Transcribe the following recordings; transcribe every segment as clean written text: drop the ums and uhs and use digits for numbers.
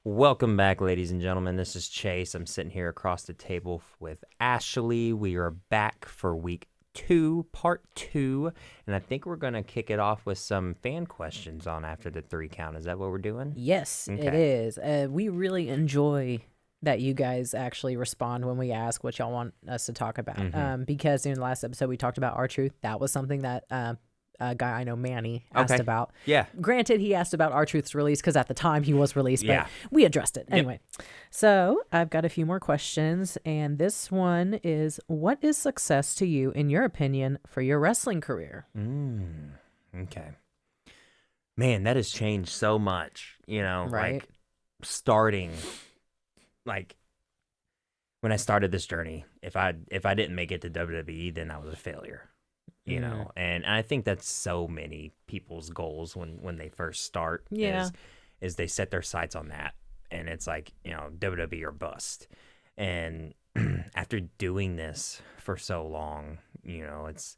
Welcome back, ladies and gentlemen. This is Chase. I'm sitting here across the table with Ashley. We are back for week 2, part 2, and I think we're going to kick it off with some fan questions on after the 3 count. Is that what we're doing? Yes, it is. We really enjoy that you guys actually respond when we ask what y'all want us to talk about. Because in the last episode, we talked about R-Truth. That was something that a guy I know, Manny, asked about. Yeah. Granted, he asked about R-Truth's release because at the time he was released, but Yeah. we addressed it. Anyway, so I've got a few more questions, and this one is, what is success to you, in your opinion, for your wrestling career? Okay. Man, that has changed so much, Right. like starting, like when I started this journey, if I didn't make it to WWE, then I was a failure. And I think that's so many people's goals when they first start. Yeah. Is they set their sights on that, and it's like, WWE or bust. And after doing this for so long, it's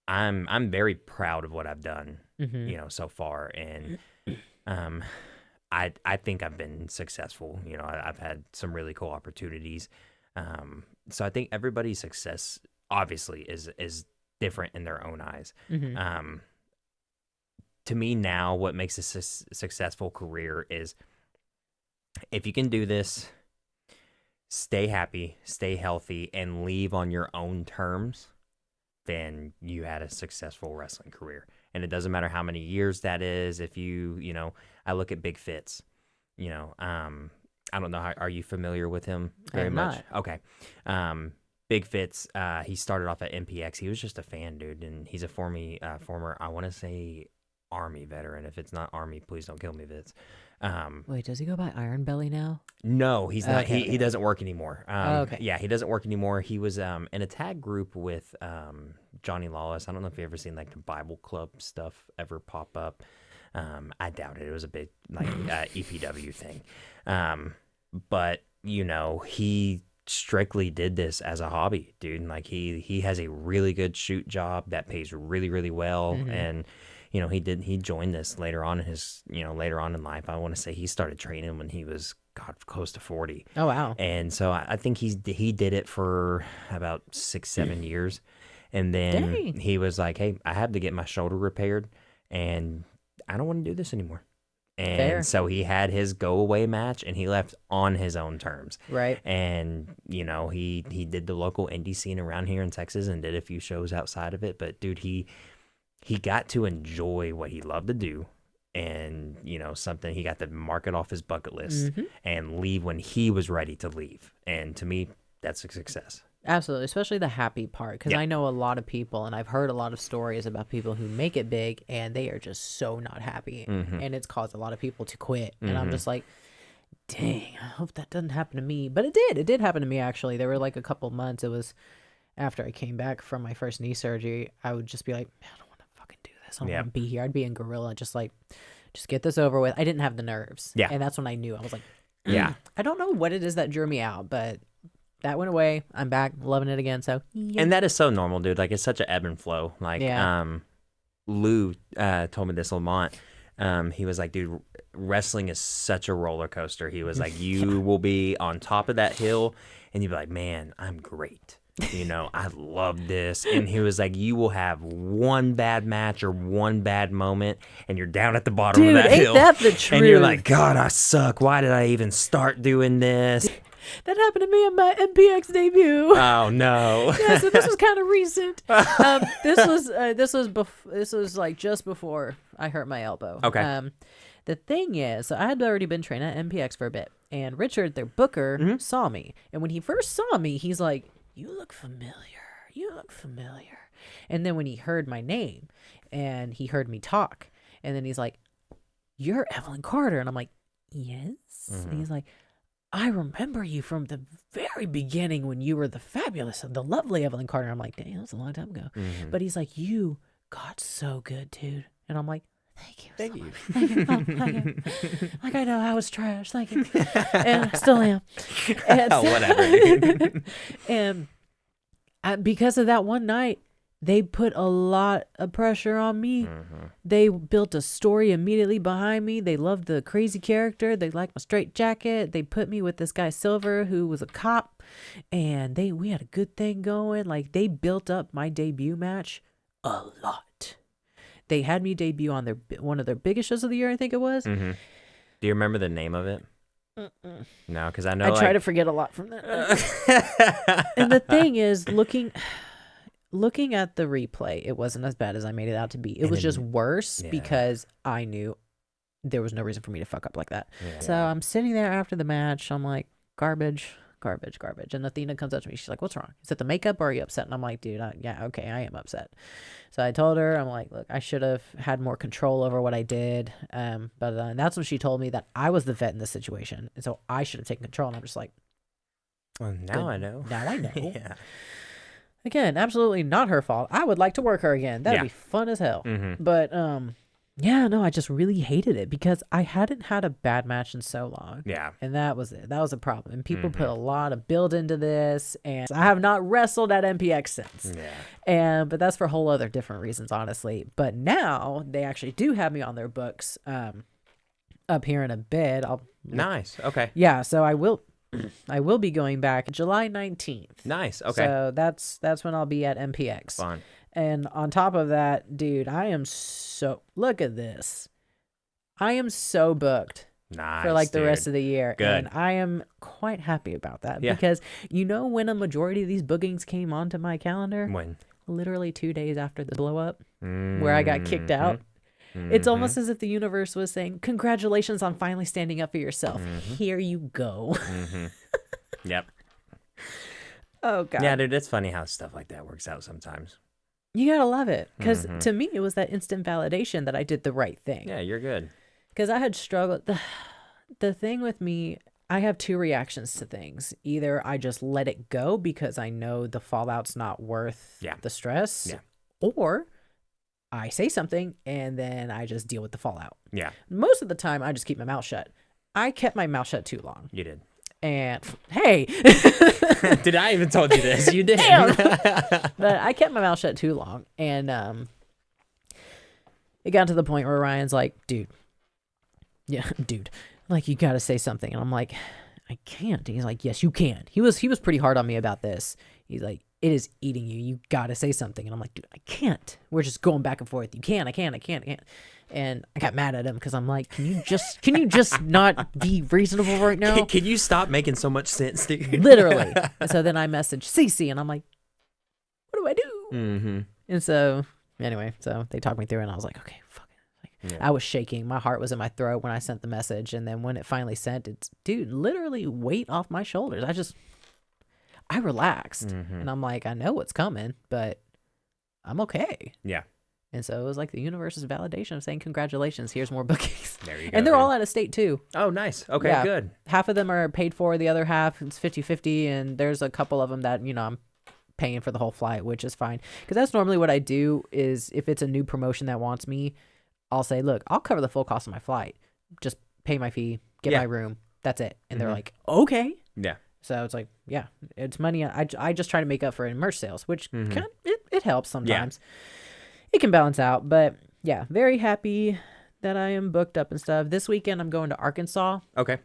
I'm very proud of what I've done, so far, and I think I've been successful. I've had some really cool opportunities. So I think everybody's success obviously is different in their own eyes. To me now, what makes a successful career is if you can do this, stay happy, stay healthy, and leave on your own terms, then you had a successful wrestling career. And it doesn't matter how many years that is. If I look at Big Fitz, I don't know, are you familiar with him very much? Not. Okay. Big Fitz, he started off at MPX. He was just a fan, dude, and he's a former, I want to say, Army veteran. If it's not Army, please don't kill me, Fitz. Wait, does he go by Iron Belly now? No, he's not. Okay, He doesn't work anymore. Okay. Yeah, he doesn't work anymore. He was in a tag group with Johnny Lawless. I don't know if you ever seen like the Bible Club stuff ever pop up. I doubt it. It was a big like EPW thing. But he strictly did this as a hobby, dude. And like he has a really good shoot job that pays really, really well. And he joined this later on in life. I want to say he started training when he was close to 40. Oh, wow. And so I think he did it for about 6-7 years. And then Dang. he was like, hey, I have to get my shoulder repaired and I don't want to do this anymore. And Fair. so he had his go away match and he left on his own terms. Right. And, he did the local indie scene around here in Texas and did a few shows outside of it. But dude, he got to enjoy what he loved to do. And, something he got to mark it off his bucket list and leave when he was ready to leave. And to me, that's a success. Absolutely, especially the happy part, because Yeah. I know a lot of people, and I've heard a lot of stories about people who make it big, and they are just so not happy, and it's caused a lot of people to quit. And I'm just like, dang, I hope that doesn't happen to me. But it did. It did happen to me, actually. There were like a couple months. It was after I came back from my first knee surgery. I would just be like, man, I don't want to fucking do this. I don't want to be here. I'd be in Gorilla, just get this over with. I didn't have the nerves. Yeah. And that's when I knew. I was like, Yeah. I don't know what it is that drew me out, but that went away. I'm back, loving it again. So, yeah. And that is so normal, dude. Like, it's such an ebb and flow. Like, Yeah. Lou told me this, Lamont. He was like, dude, wrestling is such a roller coaster. He was like, you will be on top of that hill and you'll be like, man, I'm great. I love this. And he was like, you will have one bad match or one bad moment and you're down at the bottom Dude, of that ain't hill. that the truth? And you're like, God, I suck. Why did I even start doing this? That happened to me in my MPX debut. Oh, no. Yeah, so this was kind of recent. This was like just before I hurt my elbow. Okay. The thing is, so I had already been training at MPX for a bit, and Richard, their booker, saw me, and when he first saw me, he's like, "You look familiar. You look familiar." And then when he heard my name, and he heard me talk, and then he's like, "You're Evelyn Carter," and I'm like, "Yes." And he's like, I remember you from the very beginning when you were the fabulous and the lovely Evelyn Carter. I'm like, dang, that's a long time ago. But he's like, you got so good, dude. And I'm like, thank you. Thank so you. much. Thank you. Oh, thank you. Like, I know I was trash. Thank you. And I still am. And Whatever. and because of that one night, They put a lot of pressure on me. They built a story immediately behind me. They loved the crazy character. They liked my straight jacket. They put me with this guy Silver, who was a cop, and we had a good thing going. Like, they built up my debut match a lot. They had me debut on one of their biggest shows of the year, I think it was. Do you remember the name of it? No, because I know I try to forget a lot from that. And the thing is, looking at the replay, it wasn't as bad as I made it out to be. It was just worse because I knew there was no reason for me to fuck up like that. Yeah. So I'm sitting there after the match. I'm like, garbage. And Athena comes up to me. She's like, what's wrong? Is it the makeup or are you upset? And I'm like, dude, I am upset. So I told her, I'm like, look, I should have had more control over what I did. And that's when she told me that I was the vet in this situation. And so I should have taken control. And I'm just like, well, now I know. Now I know. Yeah. Again, absolutely not her fault. I would like to work her again. That'd be fun as hell. But I just really hated it because I hadn't had a bad match in so long. Yeah. And that was it. That was a problem. And people put a lot of build into this, and I have not wrestled at MPX since. Yeah. But that's for whole other different reasons, honestly. But now they actually do have me on their books up here in a bit. Nice. Okay. Yeah, so I will be going back July 19th. Nice. Okay. So that's when I'll be at MPX. Fun. And on top of that, dude, look at this. I am so booked for like the rest of the year. Good. And I am quite happy about that because when a majority of these bookings came onto my calendar? When? Literally 2 days after the blow up where I got kicked out. It's almost as if the universe was saying, congratulations on finally standing up for yourself. Here you go. Yep. Oh, God. Yeah, dude, it's funny how stuff like that works out sometimes. You gotta love it. Because to me, it was that instant validation that I did the right thing. Yeah, you're good. Because I had struggled. The thing with me, I have two reactions to things. Either I just let it go because I know the fallout's not worth the stress. Yeah. Or I say something and then I just deal with the fallout. Yeah. Most of the time, I just keep my mouth shut. I kept my mouth shut too long. You did. And hey, did I even told you this? You did. But I kept my mouth shut too long, and it got to the point where Ryan's like, dude, like, you gotta say something, and I'm like, I can't. He's like, yes, you can. He was pretty hard on me about this. He's like, it is eating you. You gotta say something, and I'm like, dude, I can't. We're just going back and forth. You can, I can't. And I got mad at him because I'm like, can you just not be reasonable right now? Can you stop making so much sense, dude? Literally. And so then I messaged Cece and I'm like, what do I do? And so anyway, so they talked me through it and I was like, okay, fuck it. I was shaking. My heart was in my throat when I sent the message. And then when it finally sent, it's, dude, literally weight off my shoulders. I relaxed. And I'm like, I know what's coming, but I'm okay. Yeah. And so it was like the universe's validation of saying, congratulations, here's more bookings. There you go. And they're all out of state too. Oh, nice. Okay, good. Half of them are paid for, the other half it's 50-50. And there's a couple of them that, I'm paying for the whole flight, which is fine. Because that's normally what I do is if it's a new promotion that wants me, I'll say, look, I'll cover the full cost of my flight. Just pay my fee, get my room. That's it. And they're like, okay. Yeah. So it's like, yeah, it's money. I just try to make up for it in merch sales, which it helps sometimes. Yeah. It can balance out, but yeah, very happy that I am booked up and stuff. This weekend I'm going to Arkansas. Okay.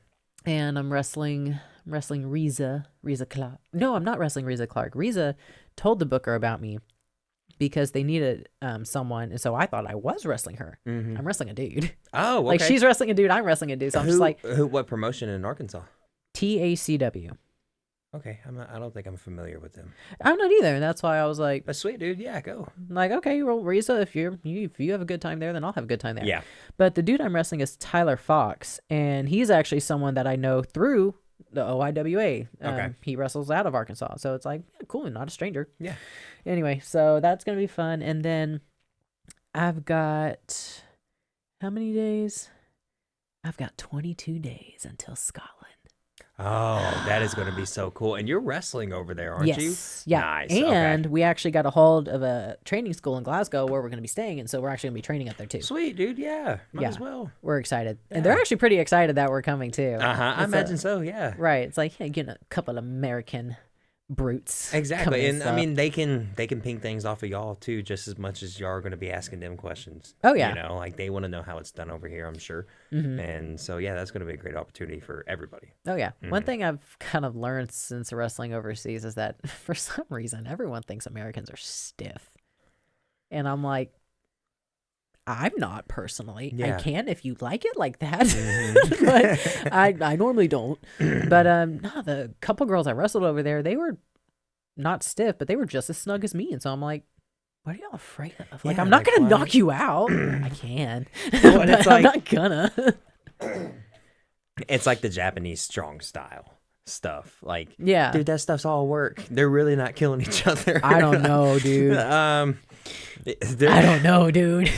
And I'm wrestling Reza Clark. No, I'm not wrestling Reza Clark. Reza told the booker about me because they needed someone, and so I thought I was wrestling her. I'm wrestling a dude. Oh, okay. Like she's wrestling a dude, I'm wrestling a dude. So I'm just like, what promotion in Arkansas? TACW. Okay, I don't think I'm familiar with them. I'm not either, and that's why I was like, "But sweet, dude, yeah, go." Like, okay, well, Reza, if you have a good time there, then I'll have a good time there. Yeah. But the dude I'm wrestling is Tyler Fox, and he's actually someone that I know through the OIWA. Okay. He wrestles out of Arkansas, so it's like, yeah, cool, not a stranger. Yeah. Anyway, so that's gonna be fun, and then I've got how many days? I've got 22 days until Scotland. Oh, that is going to be so cool. And you're wrestling over there, aren't you? Yeah. Nice. And we actually got a hold of a training school in Glasgow where we're going to be staying. And so we're actually going to be training up there too. Sweet, dude. Yeah. Might as well. We're excited. Yeah. And they're actually pretty excited that we're coming too. I imagine so. Yeah. Right. It's like, hey, getting a couple American brutes. Exactly, coming and I stuff. mean they can ping things off of y'all too, just as much as y'all are going to be asking them questions. Oh, yeah. You know, like they want to know how it's done over here, I'm sure. And so yeah, that's going to be a great opportunity for everybody. Oh yeah. One thing I've kind of learned since wrestling overseas is that for some reason everyone thinks Americans are stiff. And I'm like, I'm not personally. I Yeah. can if you like it like that. But I normally don't. But no, the couple girls I wrestled over there, they were not stiff, but they were just as snug as me. And so I'm like, what are y'all afraid of? Like, Yeah, I'm not like, gonna what? knock you out. I can. Well, and but it's I'm like- not gonna. It's like the Japanese strong style stuff. Like, Yeah. dude, that stuff's all work. They're really not killing each other. I don't know, dude. I don't know, dude.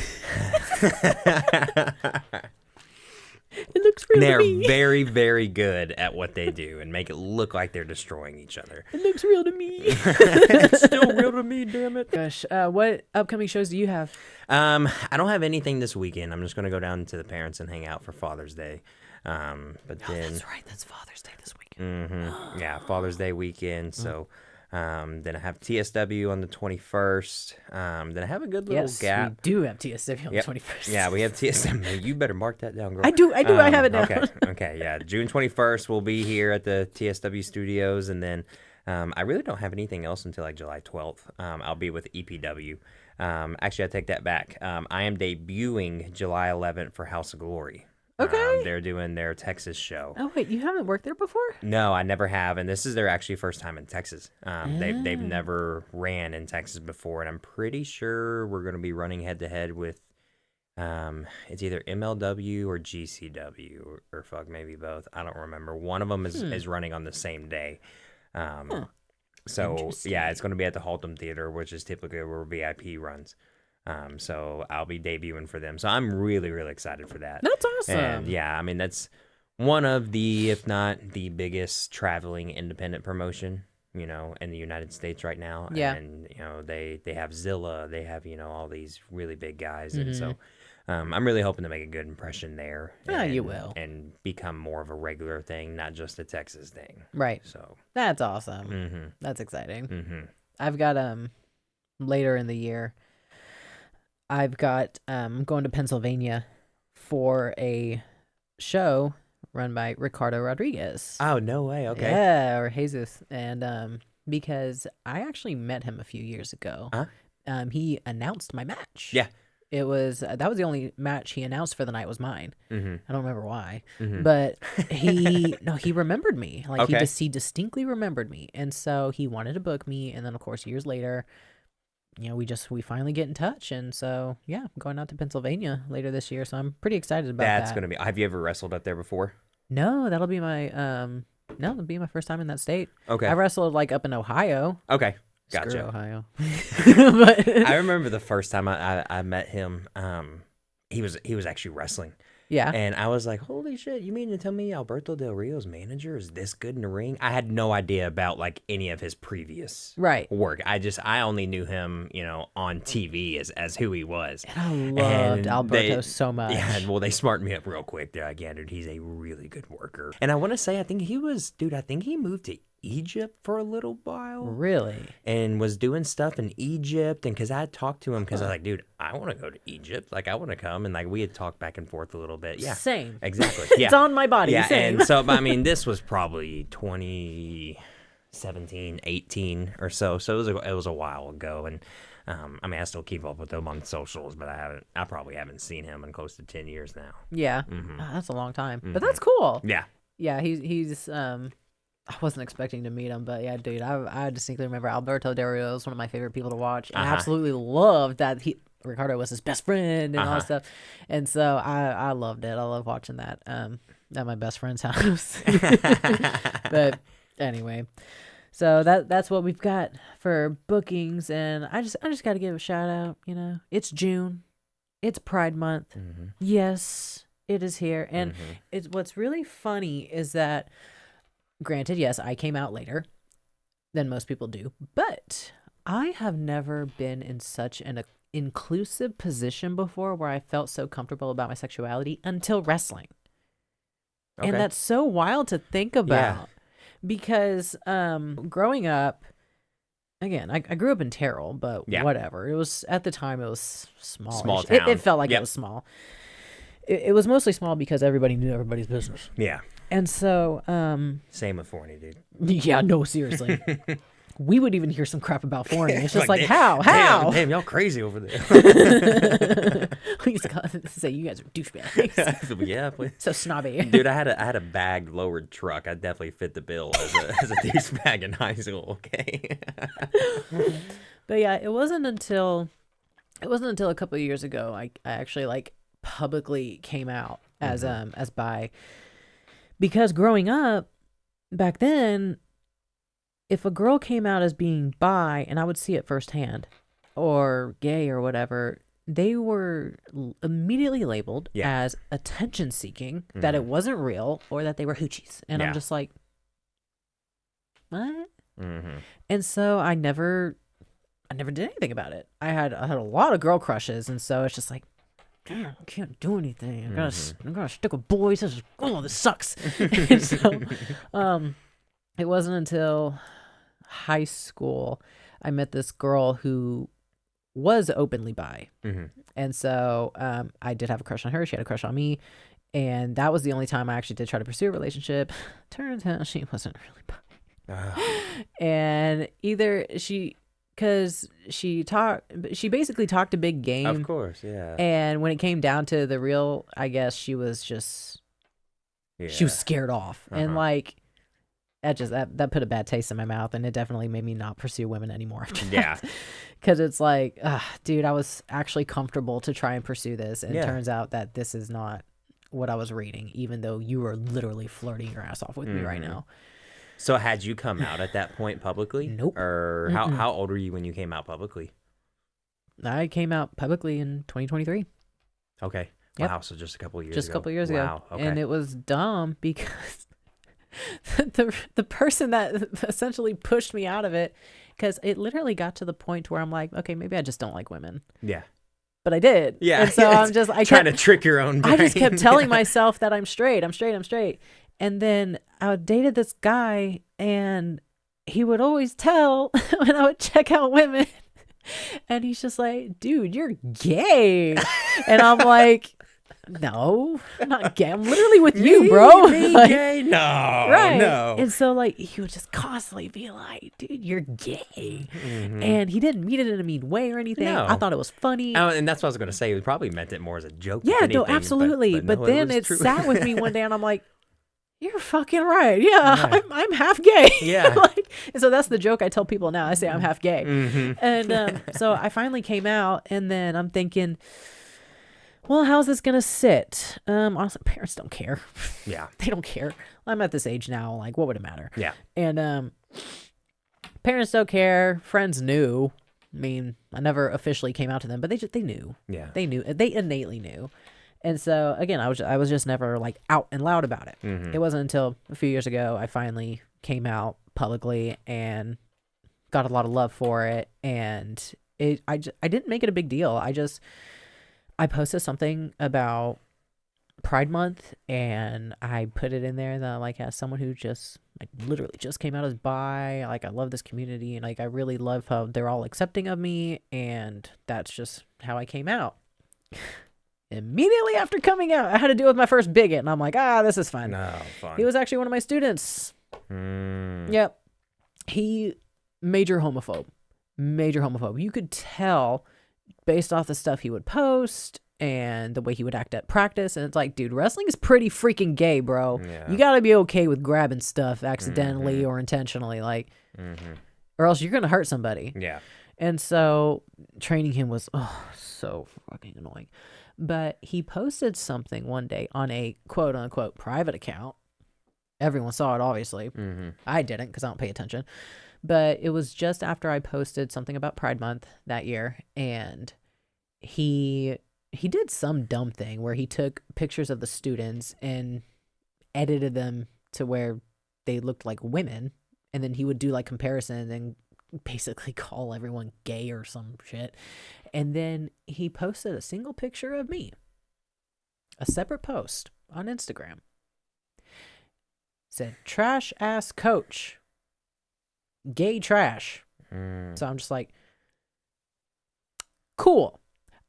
It looks real They're to me. very, very good at what they do and make it look like they're destroying each other. It looks real to me. It's still real to me, damn it. Gosh, what upcoming shows do you have? I don't have anything this weekend. I'm just gonna go down to the parents and hang out for Father's Day. But then That's right. That's Father's Day this weekend. yeah, Father's Day weekend. So then I have TSW on the 21st. Then I have a good little Yes, gap. we do have TSW on Yep. the 21st. Yeah, we have TSW. You better mark that down, girl. I do. I have it down. Okay, yeah. June 21st, we'll be here at the TSW studios. And then I really don't have anything else until like July 12th. I'll be with EPW. Actually, I take that back. I am debuting July 11th for House of Glory. Okay. They're doing their Texas show. Oh wait, you haven't worked there before? No, I never have, and this is their actually first time in Texas. They've never ran in Texas before, and I'm pretty sure we're going to be running head to head with it's either MLW or GCW or fuck maybe both. I don't remember. One of them is running on the same day. So yeah, it's going to be at the Haltom Theater, which is typically where VIP runs. So I'll be debuting for them. So I'm really, really excited for that. That's awesome. And yeah, I mean, that's one of the, if not the biggest traveling independent promotion, you know, in the United States right now. Yeah. And, you know, they have Zilla, they have, you know, all these really big guys. And so I'm really hoping to make a good impression there. Yeah, you and- will. And become more of a regular thing, not just a Texas thing. Right. So, That's awesome. That's exciting. I've got later in the year, I've got going to Pennsylvania for a show run by Ricardo Rodriguez. oh, no way. Okay. Yeah, or Jesus. And because I actually met him a few years ago. He announced my match. Yeah. It was that was the only match he announced for the night was mine. I don't remember why, but he remembered me. Like Okay. he distinctly remembered me, and so he wanted to book me. And then of course years later, you know, we finally get in touch, and so yeah, I'm going out to Pennsylvania later this year. So I'm pretty excited about That's that. going to be, have you ever wrestled up there before? No, that'll be my that'll be my first time in that state. Okay. I wrestled like up in Ohio. Okay. Screw Gotcha. Ohio. But I remember the first time I met him. He was actually wrestling, yeah. and I was like, "Holy shit! You mean to tell me Alberto Del Rio's manager is this good in the ring?" I had no idea about like any of his previous Right. work. I only knew him, you know, on TV as who he was. I loved And Alberto they- so much. Yeah, well, they smartened me up real quick. They're like, "Yeah, dude, he's a really good worker." And I want to say, I think he moved to Egypt for a little while. Really? And was doing stuff in Egypt, and because I had talked to him, because I was like, dude, I want to go to Egypt, like I want to come, and like we had talked back and forth a little bit. Yeah, Same. exactly. Yeah, It's on my body. yeah, Same. and so I mean, this was probably 2017, 18 or so. So it was a while ago, and I mean, I still keep up with him on socials, but I probably haven't seen him in close to 10 years now. Yeah. Oh, that's a long time. But that's cool. Yeah, Yeah, he's I wasn't expecting to meet him, but yeah, dude, I distinctly remember Alberto Del Rio is one of my favorite people to watch, and I absolutely loved that Ricardo was his best friend and all that stuff, and so I loved it. I love watching that at my best friend's house. But anyway, so that's what we've got for bookings, and I just got to give a shout out. You know, it's June, it's Pride Month. Yes, it is here, and it's what's really funny is that. Granted, yes, I came out later than most people do, but I have never been in such an inclusive position before where I felt so comfortable about my sexuality until wrestling. Okay. And that's so wild to think about because growing up, again, I grew up in Terrell, but Yeah. whatever. It was at the time it was small. Small It town. felt like Yep. it was small. It was mostly small because everybody knew everybody's business. Yeah. And so, Same with Forney, dude. yeah, no, seriously. We would even hear some crap about Forney. It's just like, damn, how? Damn, y'all crazy over there. We used to say you guys are douchebags. Yeah, please. So snobby. Dude, I had a bagged lowered truck. I definitely fit the bill as a douchebag in high school. Okay. But yeah, it wasn't until a couple of years ago I actually like publicly came out as bi, because growing up back then, if a girl came out as being bi, and I would see it firsthand, or gay or whatever, they were immediately labeled as attention seeking, that it wasn't real, or that they were hoochies. And I'm just like, what? And so I never did anything about it. I had a lot of girl crushes, and so it's just like, damn, I can't do anything. I gotta stick with boys. This sucks. And so, it wasn't until high school I met this girl who was openly bi, and so I did have a crush on her. She had a crush on me, and that was the only time I actually did try to pursue a relationship. Turns out she wasn't really bi, and either because she basically talked a big game. Of course, yeah. And when it came down to the real, I guess she was just, she was scared off. And like, that put a bad taste in my mouth. And it definitely made me not pursue women anymore after that. Yeah. Because it's like, dude, I was actually comfortable to try and pursue this. And it turns out that this is not what I was reading, even though you were literally flirting your ass off with me right now. So had you come out at that point publicly? Nope. Or how old were you when you came out publicly? I came out publicly in 2023. Okay. Yep. Wow. So just a couple of years Just ago. a couple of years Wow. ago. Okay. And it was dumb because the person that essentially pushed me out of it, because it literally got to the point where I'm like, okay, maybe I just don't like women. Yeah. But I did. Yeah. And so I'm just trying to trick your own brain. I just kept telling myself that I'm straight. And then I dated this guy, and he would always tell when I would check out women, and he's just like, dude, you're gay. And I'm like, no, I'm not gay. I'm literally with you, bro. Me Like, gay? No. right. No. And so like he would just constantly be like, dude, you're gay. And he didn't mean it in a mean way or anything. No. I thought it was funny. Oh, and that's what I was going to say. He probably meant it more as a joke. Yeah, if anything, no, absolutely. But But no, then was it true. sat with me one day, and I'm like, you're fucking right. Yeah, Right. I'm half gay. Yeah. And so that's the joke I tell people now. I say I'm half gay. And so I finally came out, and then I'm thinking, well, how's this gonna sit? Honestly, parents don't care. Yeah. They don't care. I'm at this age now. Like, what would it matter? Yeah. And parents don't care. Friends knew. I mean, I never officially came out to them, but they knew. Yeah. They knew. They innately knew. And so again, I was just never like out and loud about it. It wasn't until a few years ago I finally came out publicly and got a lot of love for it. And I didn't make it a big deal. I posted something about Pride Month, and I put it in there that like, as someone who just like literally just came out as bi, like I love this community, and like I really love how they're all accepting of me, and that's just how I came out. Immediately after coming out, I had to deal with my first bigot, and I'm like, this is fine. No, fun. He was actually one of my students. Yep. He major homophobe. You could tell based off the stuff he would post and the way he would act at practice. And it's like, dude, wrestling is pretty freaking gay, bro. Yeah. You gotta be okay with grabbing stuff accidentally or intentionally, like, or else you're gonna hurt somebody. Yeah. And so training him was so fucking annoying. But he posted something one day on a quote unquote private account. Everyone saw it, obviously. I didn't because I don't pay attention. But it was just after I posted something about Pride Month that year, and he did some dumb thing where he took pictures of the students and edited them to where they looked like women, and then he would do like comparison and basically call everyone gay or some shit. And then he posted a single picture of me, a separate post on Instagram, said trash ass coach, gay trash. So I'm just like, cool.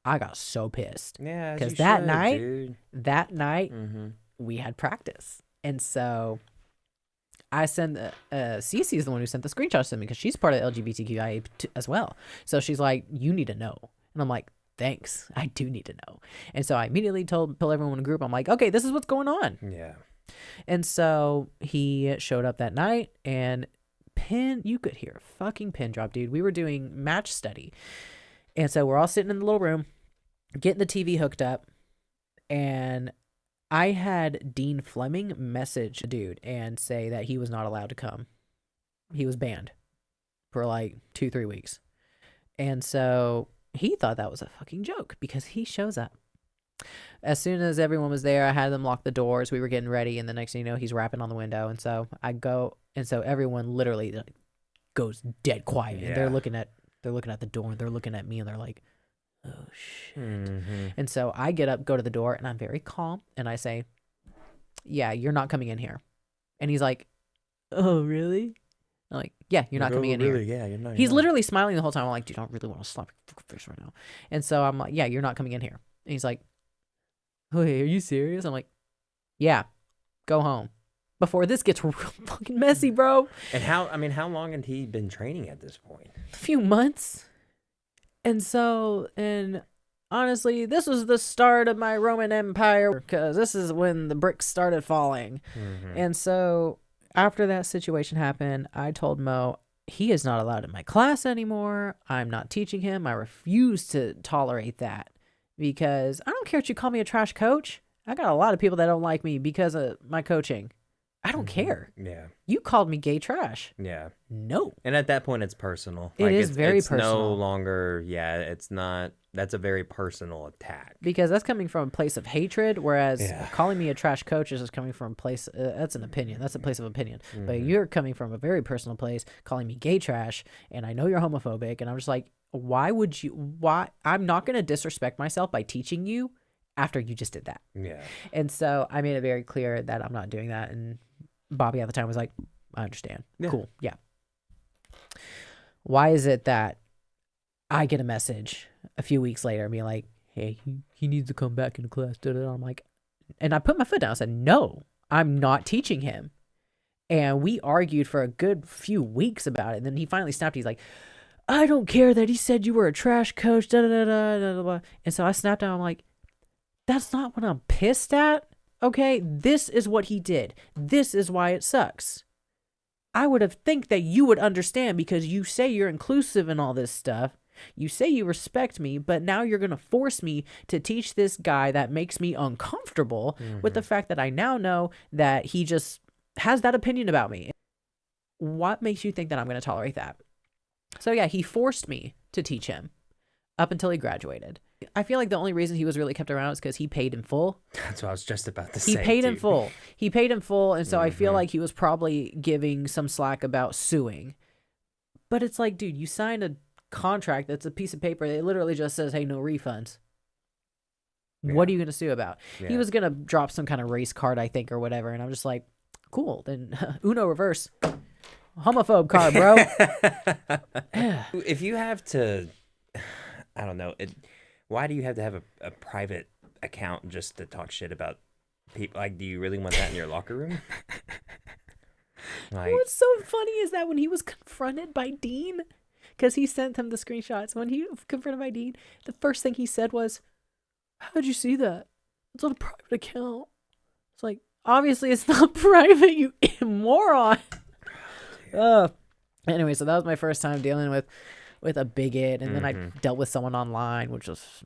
I got so pissed. Yeah, because dude. that night we had practice, and so I sent Cece is the one who sent the screenshots to me because she's part of the LGBTQIA as well. So she's like, you need to know, and I'm like, thanks, I do need to know. And so I immediately told everyone in the group, I'm like, okay, this is what's going on. Yeah. And so he showed up that night, and you could hear a fucking pin drop, dude. We were doing match study, and so we're all sitting in the little room getting the TV hooked up, and I had Dean Fleming message a dude and say that he was not allowed to come. He was banned for like 2-3 weeks. And so he thought that was a fucking joke because he shows up. As soon as everyone was there, I had them lock the doors. We were getting ready, and the next thing you know, he's rapping on the window. And so I go, and so everyone literally like, goes dead quiet. Yeah. And they're looking at the door, and they're looking at me, and they're like, oh shit. And so I get up, go to the door, and I'm very calm, and I say, yeah, you're not coming in here. And he's like, oh really? I'm like, yeah, you're not coming in really? here. Yeah, you're not. He's literally smiling the whole time. I'm like, dude, I don't really want to slap your fucking face right now. And so I'm like, yeah, you're not coming in here. And he's like, wait, are you serious? I'm like, yeah, go home before this gets real fucking messy, bro. And how long had he been training at this point? A few months. And honestly, this was the start of my Roman Empire because this is when the bricks started falling. And so after that situation happened, I told Mo, he is not allowed in my class anymore. I'm not teaching him. I refuse to tolerate that because I don't care if you call me a trash coach. I got a lot of people that don't like me because of my coaching. I don't care. Yeah. You called me gay trash. Yeah. No. And at that point, it's personal. It is very it's personal. no longer, it's not, that's a very personal attack. Because that's coming from a place of hatred, whereas calling me a trash coach is just coming from a place, that's an opinion. That's a place of opinion. But you're coming from a very personal place, calling me gay trash, and I know you're homophobic, and I'm just like, why? I'm not going to disrespect myself by teaching you after you just did that. Yeah. And so I made it very clear that I'm not doing that, and Bobby at the time was like, I understand. Yeah. Cool. Yeah. Why is it that I get a message a few weeks later being like, hey, he needs to come back into class. I'm like, and I put my foot down. I said, no, I'm not teaching him. And we argued for a good few weeks about it. And then he finally snapped. He's like, I don't care that he said you were a trash coach. And so I snapped out. I'm like, that's not what I'm pissed at. Okay, this is what he did. This is why it sucks. I would have think that you would understand because you say you're inclusive and all this stuff. You say you respect me, but now you're going to force me to teach this guy that makes me uncomfortable with the fact that I now know that he just has that opinion about me. What makes you think that I'm going to tolerate that? So yeah, he forced me to teach him up until he graduated. I feel like the only reason he was really kept around is because he paid in full. That's what I was just about to say. He paid in full. He paid in full, and so I feel like he was probably giving some slack about suing. But it's like, dude, you signed a contract that's a piece of paper. It literally just says, hey, no refunds. Yeah. What are you going to sue about? Yeah. He was going to drop some kind of race card, I think, or whatever. And I'm just like, cool. Then Uno reverse. Homophobe card, bro. If you have to, I don't know, why do you have to have a private account just to talk shit about people? Like, do you really want that in your locker room? Like, what's so funny is that when he was confronted by Dean, because he sent him the screenshots, when he was confronted by Dean, the first thing he said was, how'd you see that? It's on a private account. It's like, obviously it's not private, you moron. Anyway, so that was my first time dealing with a bigot, and then I dealt with someone online, which was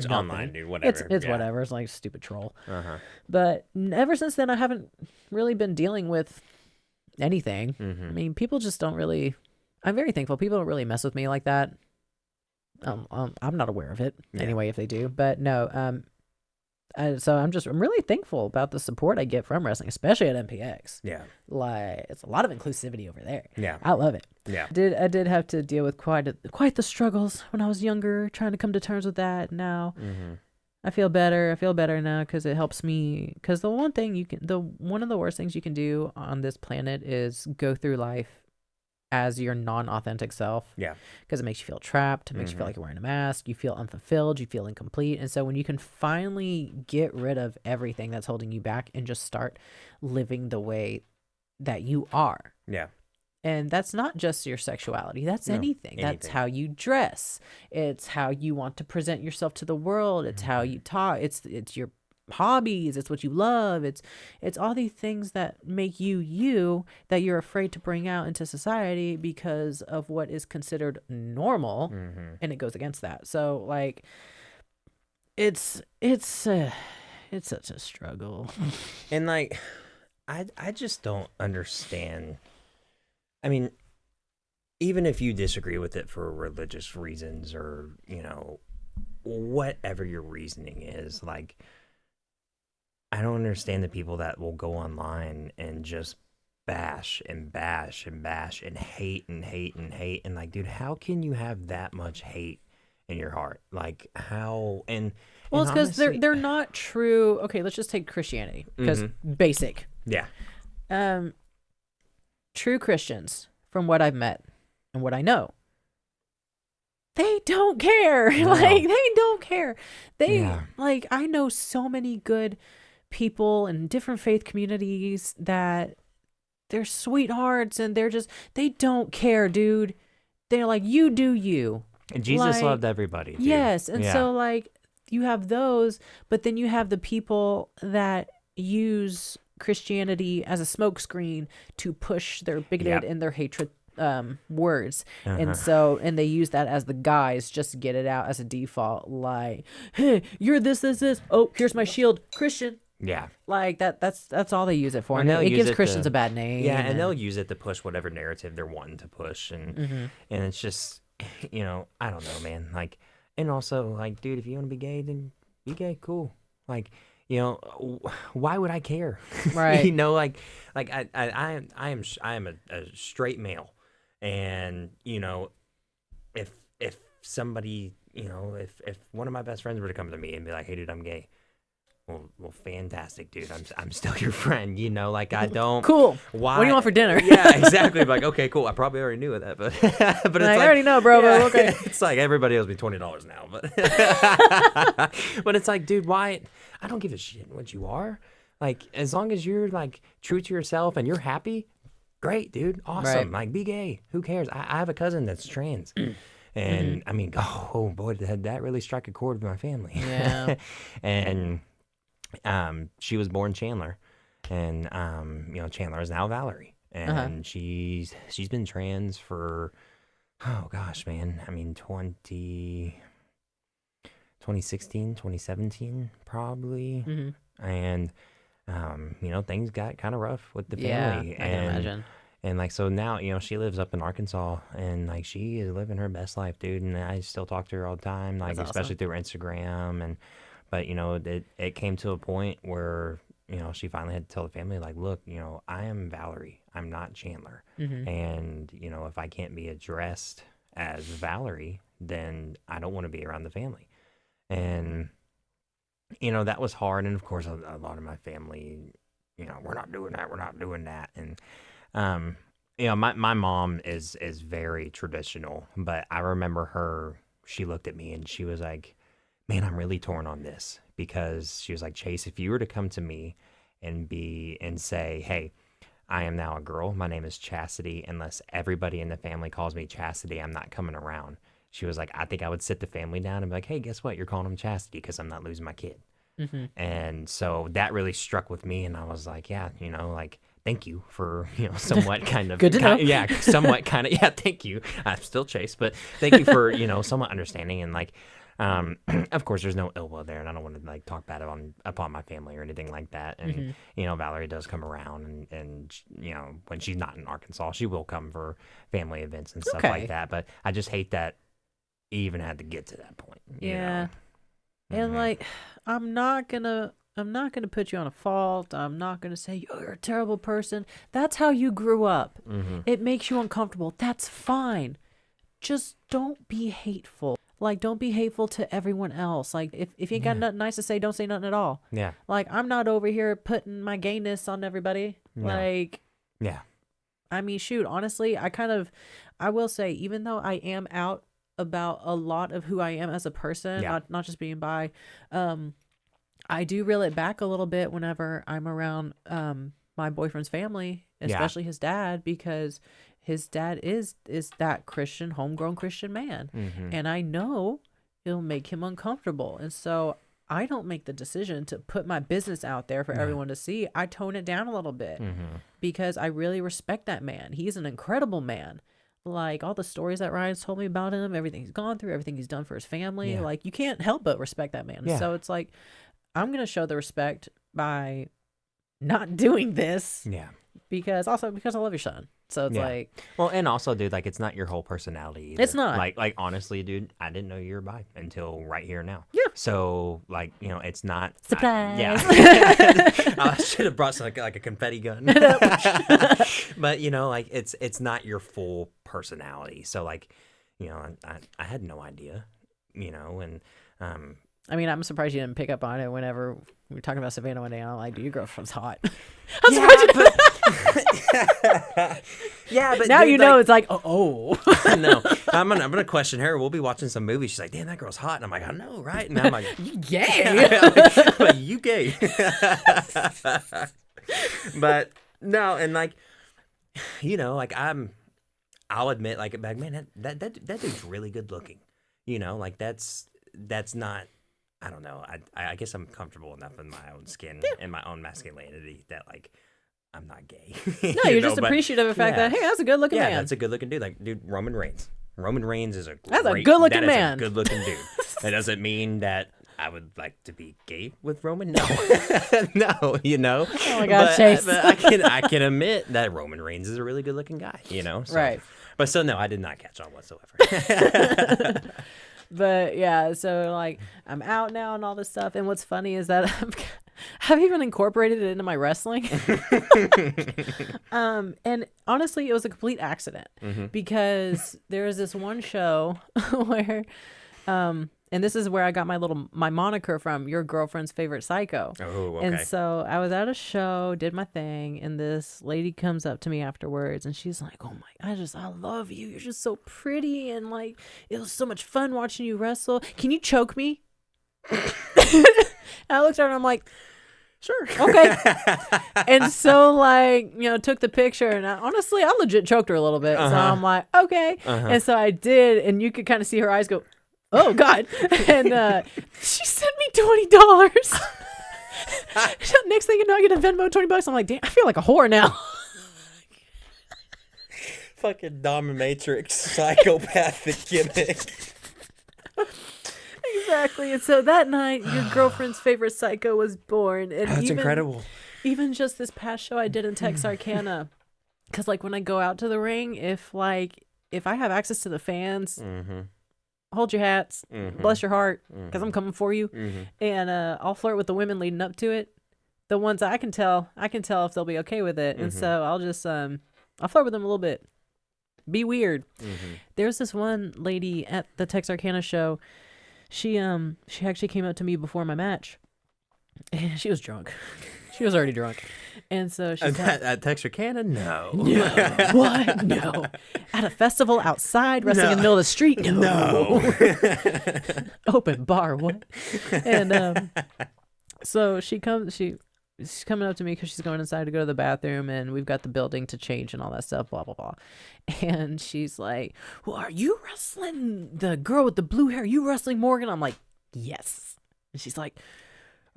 online, dude. Whatever. It's whatever. It's like a stupid troll. But ever since then, I haven't really been dealing with anything. I mean, people just don't really. I'm very thankful. People don't really mess with me like that. I'm not aware of it anyway. If they do, but no. So I'm really thankful about the support I get from wrestling, especially at MPX. Yeah. Like, it's a lot of inclusivity over there. Yeah. I love it. Yeah. I did have to deal with quite the struggles when I was younger, trying to come to terms with that. Now, I feel better. I feel better now because it helps me. Because one of the worst things you can do on this planet is go through life as your non-authentic self. Yeah. Because it makes you feel trapped. It makes you feel like you're wearing a mask. You feel unfulfilled. You feel incomplete. And so when you can finally get rid of everything that's holding you back and just start living the way that you are. Yeah. And that's not just your sexuality. That's anything. That's anything. how you dress. It's how you want to present yourself to the world. It's how you talk. It's your hobbies. It's what you love. It's all these things that make you that you're afraid to bring out into society because of what is considered normal, and it goes against that. So like, it's such a struggle. And like, I just don't understand. I mean, even if you disagree with it for religious reasons or, you know, whatever your reasoning is, like, I don't understand the people that will go online and just bash and bash and bash and hate and hate and hate. And like, dude, how can you have that much hate in your heart? Like, how? And well, and it's because honestly, they're not true. Okay, let's just take Christianity because basic. Yeah. True Christians, from what I've met and what I know, they don't care. No. Like, they don't care. Yeah. Like, I know so many good people in different faith communities that they're sweethearts and they don't care, dude. They're like, you do you. And Jesus Like, loved everybody. Dude. Yes. And Yeah. so, like, you have those, but then you have the people that use Christianity as a smokescreen to push their bigoted and their hatred words. And they use that as the guise just to get it out as a default, like, hey, you're this. Oh, here's my shield, Christian. Yeah. Like that's all they use it for. And And it they'll use gives it Christians to- a bad name. Yeah, and they'll use it to push whatever narrative they're wanting to push, and it's just, you know, I don't know, man. Like, and also, like, dude, if you want to be gay, then be gay, cool. Like, you know, why would I care? Right. You know, like I am a straight male, and you know, if somebody, you know, if one of my best friends were to come to me and be like, hey, dude, I'm gay. Well, fantastic, dude. I'm still your friend, you know. Like, I don't. Cool. Why? What do you want for dinner? Yeah, exactly. Like, okay, cool. I probably already knew that, but but it's I like, already know, bro. yeah, But okay. It's like everybody owes me $20 now, but but it's like, dude, why? I don't give a shit what you are. Like, as long as you're like true to yourself and you're happy, great, dude. Awesome. Right. Like, be gay. Who cares? I have a cousin that's trans. And I mean, oh boy, did that really strike a chord with my family. Yeah. And she was born Chandler, and you know, Chandler is now Valerie, and she's been trans for, oh gosh, man, I mean 2016, 2017 probably. And you know, things got kind of rough with the family. I can imagine. And like, so now, you know, she lives up in Arkansas, and like, she is living her best life, dude. And I still talk to her all the time, like, That's especially awesome. through Instagram. But you know, it came to a point where, you know, she finally had to tell the family, like, look, you know, I am Valerie, I'm not Chandler. And you know, if I can't be addressed as Valerie, then I don't want to be around the family. And you know, that was hard. And of course, a lot of my family, you know, we're not doing that. And you know, my mom is very traditional, but I remember she looked at me and she was like, man, I'm really torn on this, because she was like, Chase, if you were to come to me and say, hey, I am now a girl, my name is Chastity, unless everybody in the family calls me Chastity, I'm not coming around. She was like, I think I would sit the family down and be like, hey, guess what? You're calling him Chastity because I'm not losing my kid. And so that really struck with me, and I was like, yeah, you know, like, thank you for, you know, somewhat kind of Good to know. Yeah, somewhat kind of, yeah, thank you. I'm still Chase, but thank you for, you know, somewhat understanding. And like, of course, there's no ill will there, and I don't want to like talk bad upon my family or anything like that. And you know, Valerie does come around, and you know, when she's not in Arkansas, she will come for family events and stuff like that. But I just hate that he even had to get to that point. You know? And like, I'm not gonna put you on a fault. I'm not gonna say you're a terrible person. That's how you grew up. It makes you uncomfortable. That's fine. Just don't be hateful. Like, don't be hateful to everyone else. Like, if you ain't got nothing nice to say, don't say nothing at all. Yeah. Like, I'm not over here putting my gayness on everybody. No. Like, Yeah. I mean, shoot, honestly, I will say, even though I am out about a lot of who I am as a person, not just being bi, I do reel it back a little bit whenever I'm around my boyfriend's family, especially his dad, because his dad is that Christian, homegrown Christian man. And I know it'll make him uncomfortable. And so I don't make the decision to put my business out there for everyone to see. I tone it down a little bit because I really respect that man. He's an incredible man. Like, all the stories that Ryan's told me about him, everything he's gone through, everything he's done for his family, like, you can't help but respect that man. So it's like, I'm going to show the respect by not doing this. Yeah. Because I love your son. So it's like, well, and also, dude, like, it's not your whole personality either. It's not. Like honestly, dude, I didn't know you were bi until right here now. Yeah. So, like, you know, it's not surprise. I should have brought some, like a confetti gun. But, you know, like, it's not your full personality. So, like, you know, I had no idea, you know, and I mean, I'm surprised you didn't pick up on it whenever we were talking about Savannah one day. And I'm like, dude, your girlfriend's hot. I'm surprised you didn't. But now, dude, you know, it's like, oh. No, I'm gonna question her. We'll be watching some movie. She's like, damn, that girl's hot. And I'm like, I know, right? And I'm like, you gay. like, you gay. But no, and like, you know, like, I'll admit, like, man, that dude's really good looking. You know, like, that's not, I don't know. I guess I'm comfortable enough in my own skin and my own masculinity that, like, I'm not gay. No, you're just appreciative of the fact that, hey, that's a good looking man. Yeah, that's a good looking dude. Like, dude, Roman Reigns. Roman Reigns is a good looking man. A good looking dude. That doesn't mean that I would like to be gay with Roman. No, no, you know. Oh my God, Chase. But I can admit that Roman Reigns is a really good looking guy. You know, so, right? But so no, I did not catch on whatsoever. But yeah, so like, I'm out now and all this stuff. And what's funny is that I've even incorporated it into my wrestling. And honestly, it was a complete accident because there was this one show where, and this is where I got my moniker from, your girlfriend's favorite psycho. Oh, okay. And so I was at a show, did my thing, and this lady comes up to me afterwards and she's like, oh my, I love you. You're just so pretty. And like, it was so much fun watching you wrestle. Can you choke me? And I looked at her and I'm like, sure. Okay. And so, like, you know, took the picture and honestly, I legit choked her a little bit. So I'm like, okay. And so I did. And you could kind of see her eyes go, oh God. And she sent me $20. Next thing you know, I get a Venmo $20. I'm like, damn, I feel like a whore now. Fucking dominatrix psychopathic gimmick. Exactly. And so that night, your girlfriend's favorite psycho was born. And that's incredible. Even just this past show I did in Texarkana, because like when I go out to the ring, if I have access to the fans, hold your hats, bless your heart, because I'm coming for you. And I'll flirt with the women leading up to it. The ones I can tell if they'll be okay with it. And so I'll just I'll flirt with them a little bit. Be weird. There's this one lady at the Texarkana show. She actually came up to me before my match, and she was drunk. She was already drunk, and so she at Texarkana, no, what? No, at a festival outside, wrestling in the middle of the street, no. Open bar, what? And so she's coming up to me because she's going inside to go to the bathroom, and we've got the building to change and all that stuff, blah, blah, blah. And she's like, well, are you wrestling the girl with the blue hair? Are you wrestling Morgan? I'm like, yes. And she's like,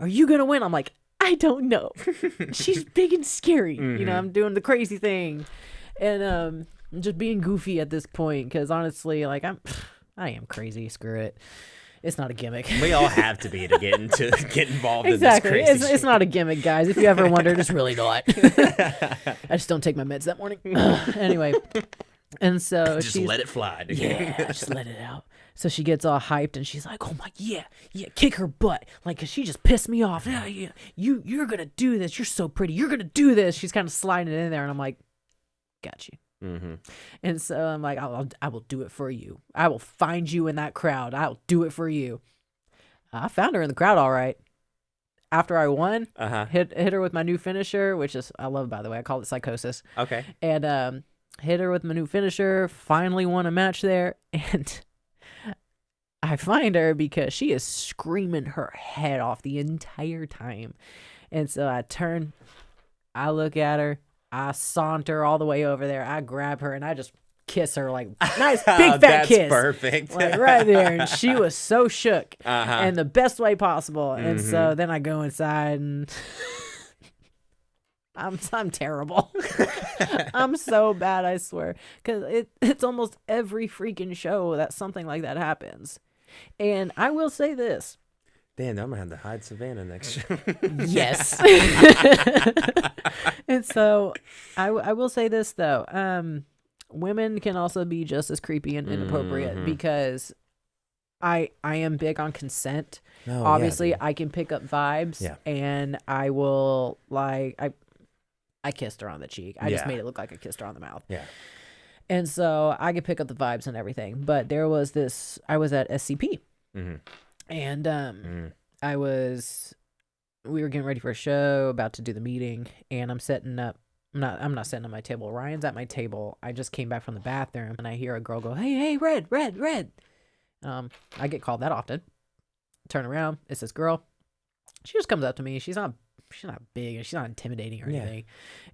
are you going to win? I'm like, I don't know. She's big and scary. You know, I'm doing the crazy thing. And I'm just being goofy at this point because honestly, like, I am crazy. Screw it. It's not a gimmick. We all have to be to get involved exactly. in this crazy It's not a gimmick, guys. If you ever wondered, it's really not. I just don't take my meds that morning. Anyway, and so just let it fly. Dude. Yeah, just let it out. So she gets all hyped and she's like, "Oh my, yeah, kick her butt!" Like, 'cause she just pissed me off. Yeah, you're gonna do this. You're so pretty. You're gonna do this. She's kind of sliding it in there, and I'm like, "Got you." Mm-hmm. And so I'm like, I will do it for you. I will find you in that crowd. I'll do it for you. I found her in the crowd, all right. After I won, hit her with my new finisher, which is I love, by the way. I call it psychosis. Okay. And hit her with my new finisher. Finally won a match there, and I find her because she is screaming her head off the entire time. And so I turn, I look at her, I saunter all the way over there, I grab her, and I just kiss her, like, nice big fat kiss. That's perfect. Like right there. And she was so shook in the best way possible. And so then I go inside and I'm terrible. I'm so bad, I swear. Because it's almost every freaking show that something like that happens. And I will say this. Damn, I'm going to have to hide Savannah next show. Yes. And so I will say this, though. Women can also be just as creepy and inappropriate because I am big on consent. Oh, obviously, yeah, I can pick up vibes and I will, like, I kissed her on the cheek. I just made it look like I kissed her on the mouth. Yeah. And so I could pick up the vibes and everything. But there was this, I was at SCP. And we were getting ready for a show, about to do the meeting, and I'm setting up. I'm not sitting at my table. Ryan's at my table. I just came back from the bathroom and I hear a girl go, "Hey, Red." I get called that often. Turn around, it's this girl. She just comes up to me. She's not big and she's not intimidating or anything.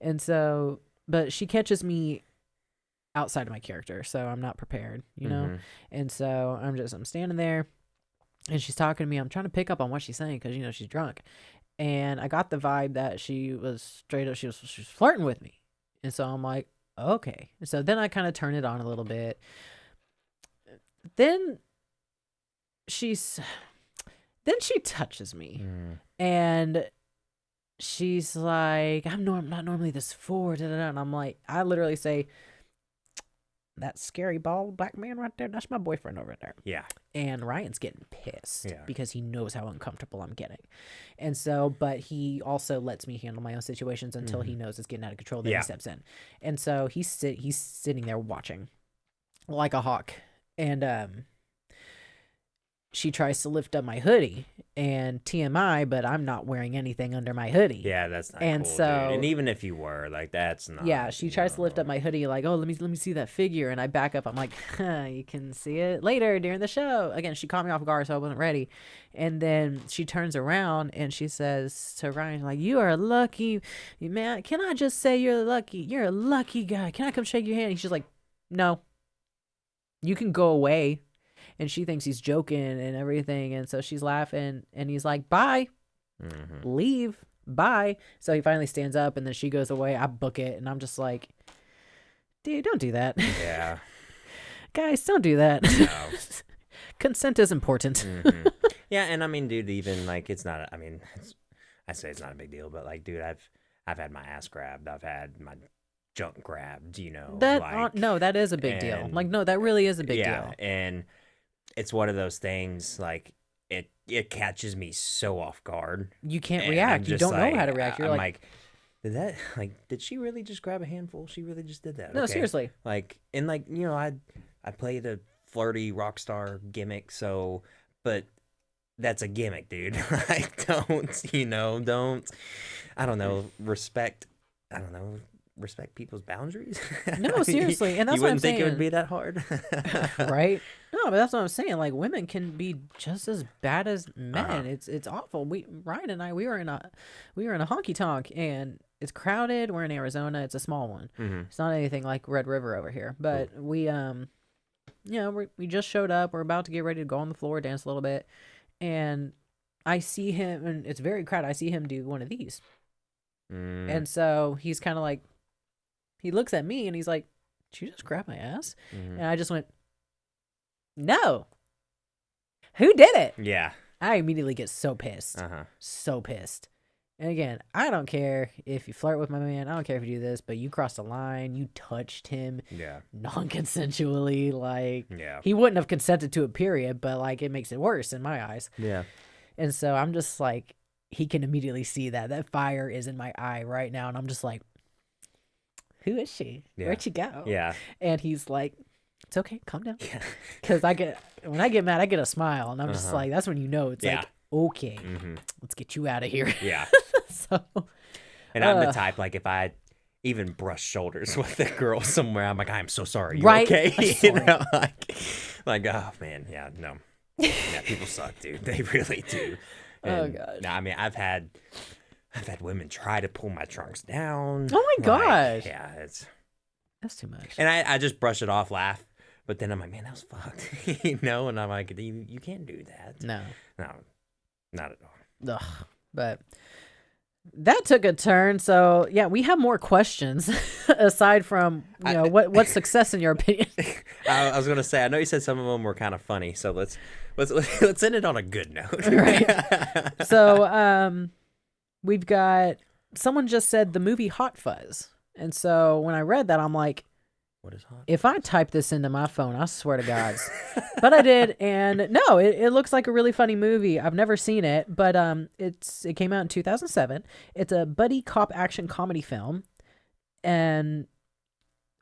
And so, but she catches me outside of my character, so I'm not prepared, you know? And so I'm standing there and she's talking to me. I'm trying to pick up on what she's saying because, you know, she's drunk. And I got the vibe that she was straight up, she was flirting with me. And so I'm like, okay. So then I kind of turn it on a little bit. Then she touches me. And she's like, I'm not normally this forward. And I'm like, I literally say, that scary bald black man right there, that's my boyfriend over there. Yeah. And Ryan's getting pissed because he knows how uncomfortable I'm getting. And so, but he also lets me handle my own situations until he knows it's getting out of control. Then he steps in. And so he's sitting there watching like a hawk. And she tries to lift up my hoodie, and TMI, but I'm not wearing anything under my hoodie. Yeah, that's not and cool, so, dude. And even if you were, like, that's not. Yeah, she tries to lift up my hoodie, like, oh, let me see that figure, and I back up. I'm like, you can see it later during the show. Again, she caught me off guard, so I wasn't ready. And then she turns around and she says to Ryan, like, you are lucky, man. Can I just say you're lucky? You're a lucky guy. Can I come shake your hand? And she's like, no, you can go away. And she thinks he's joking and everything. And so she's laughing. And he's like, bye. Leave. Bye. So he finally stands up. And then she goes away. I book it. And I'm just like, dude, don't do that. Yeah. Guys, don't do that. No. Consent is important. Yeah. And I mean, dude, even like, it's not, I mean, I say it's not a big deal. But like, dude, I've had my ass grabbed. I've had my junk grabbed, you know. No, that is a big deal. Like, no, that really is a big deal. Yeah. And it's one of those things, like, it catches me so off guard. You can't react. You don't know how to react. You're like, did she really just grab a handful? She really just did that? No, okay. Seriously. Like, and like, you know, I play the flirty rock star gimmick, so, but that's a gimmick, dude. Like, don't, I don't know, respect people's boundaries. No, seriously. And that's you what I'm wouldn't think saying. it would be that hard. Right? No, but that's what I'm saying. Like, women can be just as bad as men. It's awful. Ryan and I, we were in a honky tonk, and it's crowded. We're in Arizona. It's a small one. It's not anything like Red River over here. But we we just showed up. We're about to get ready to go on the floor, dance a little bit, and I see him, and it's very crowded. I see him do one of these. And so he's kind of like, he looks at me and he's like, did you just grab my ass? And I just went, no. Who did it? Yeah. I immediately get so pissed. So pissed. And again, I don't care if you flirt with my man. I don't care if you do this, but you crossed a line. You touched him. Yeah. Non-consensually. Like, yeah. He wouldn't have consented to it, period. But, like, it makes it worse in my eyes. Yeah. And so I'm just like, he can immediately see that fire is in my eye right now. And I'm just like, who is she? Yeah. Where'd she go? Yeah. And he's like, it's okay, calm down. Yeah. Because when I get mad, I get a smile, and I'm just like, that's when you know it's Yeah. like, okay, Mm-hmm. let's get you out of here. Yeah. So, And I'm the type, like, if I even brush shoulders with a girl somewhere, I'm like, I'm so sorry. You Right? okay? I'm You sorry. know, like, oh man, yeah, no, yeah, people suck, dude. They really do. And, gosh. no, I mean, I've had women try to pull my trunks down. Oh my gosh. Yeah, it's That's too much. and I just brush it off, laugh, but then I'm like, man, that was fucked, you know. And I'm like, you can't do that. No. No, not at all. Ugh. But that took a turn. So yeah, we have more questions aside from what's success in your opinion. I was gonna say, I know you said some of them were kind of funny, so let's end it on a good note. Right. So we've got someone just said the movie Hot Fuzz, and so when I read that, I'm like, What is hot? if I type this into my phone, I swear to God. But I did, and no, it looks like a really funny movie. I've never seen it, but it came out in 2007. It's a buddy cop action comedy film, and